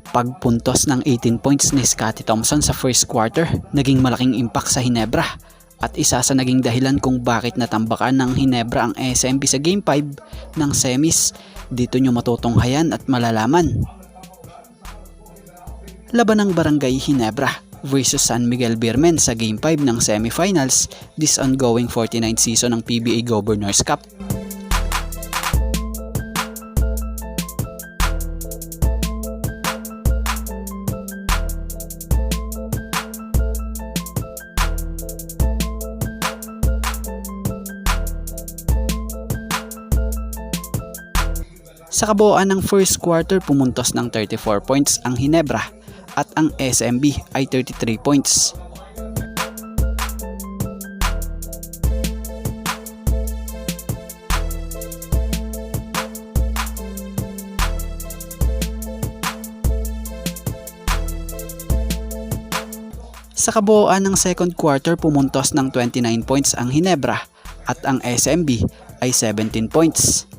Pagpuntos ng 18 points ni Scottie Thompson sa first quarter, naging malaking impact sa Hinebra at isa sa naging dahilan kung bakit natambakan ng Hinebra ang SMB sa Game 5 ng semis. Dito nyo matutunghayan at malalaman. Laban ng Barangay Hinebra versus San Miguel Beermen sa Game 5 ng semifinals this ongoing 49th season ng PBA Governors Cup. Sa kabuuan ng first quarter, pumuntos ng 34 points ang Hinebra at ang SMB ay 33 points. Sa kabuuan ng second quarter, pumuntos ng 29 points ang Hinebra at ang SMB ay 17 points.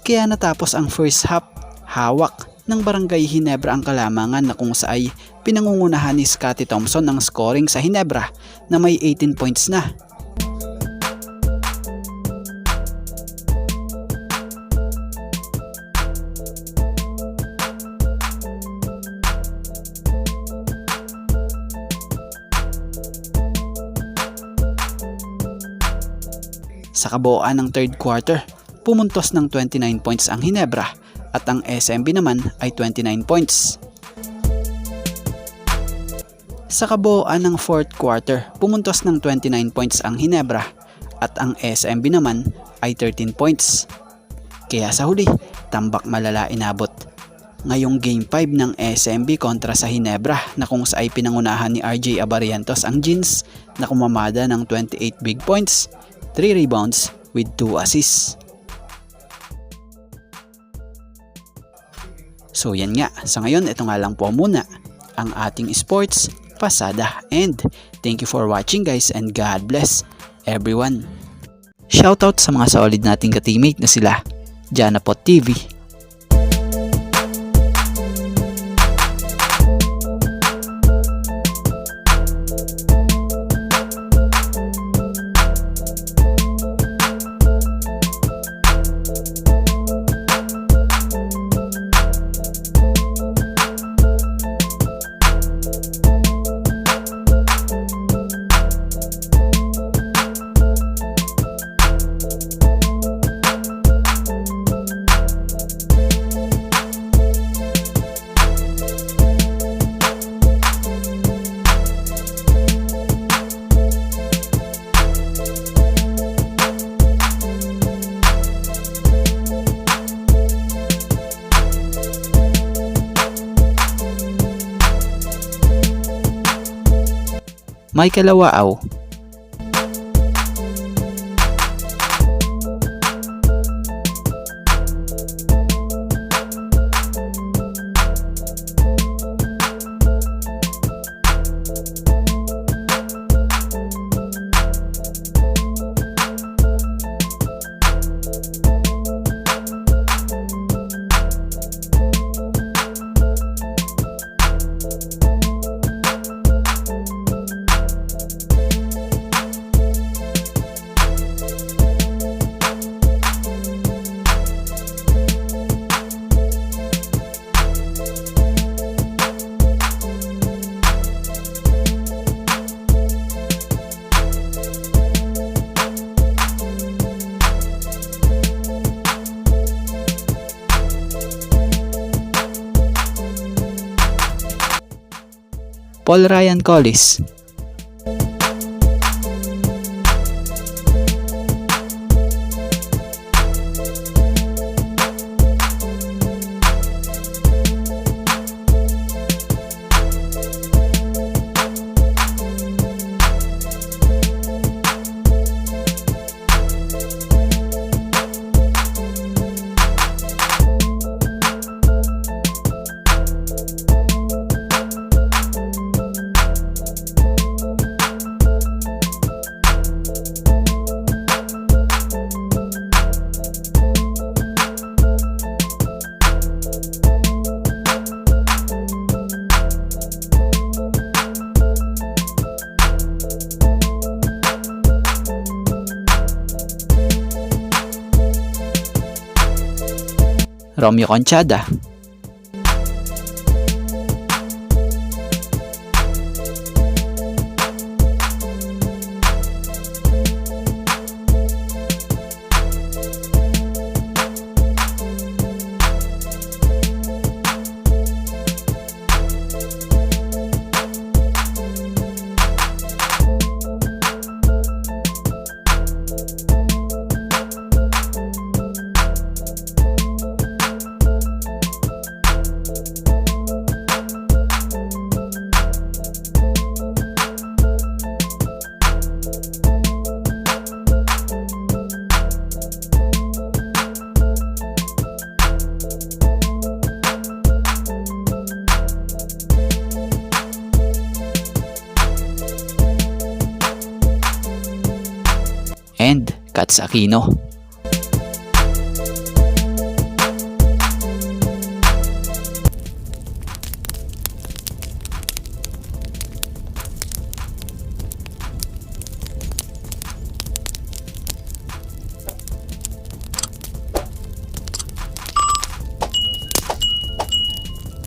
Kaya natapos ang first half, hawak ng Barangay Hinebra ang kalamangan na kung saay pinangungunahan ni Scottie Thompson ang scoring sa Hinebra na may 18 points na. Sa kabuuan ng third quarter, pumuntos ng 29 points ang Hinebra at ang SMB naman ay 29 points. Sa kabuuan ng fourth quarter, pumuntos ng 29 points ang Hinebra at ang SMB naman ay 13 points. Kaya sa huli, tambak malala inabot. Ngayong Game 5 ng SMB kontra sa Hinebra na kung sa ay pinangunahan ni RJ Abarientos ang Jeans na kumamada ng 28 big points, 3 rebounds with 2 assists. So yan nga, sa ngayon ito nga lang po muna ang ating sports pasada, and thank you for watching guys, and God bless everyone. Shoutout sa mga solid nating ka-teammate na sila Janapot TV, Michael Awao, Paul Ryan Collis, Romeo Conchada. And Katz Aquino.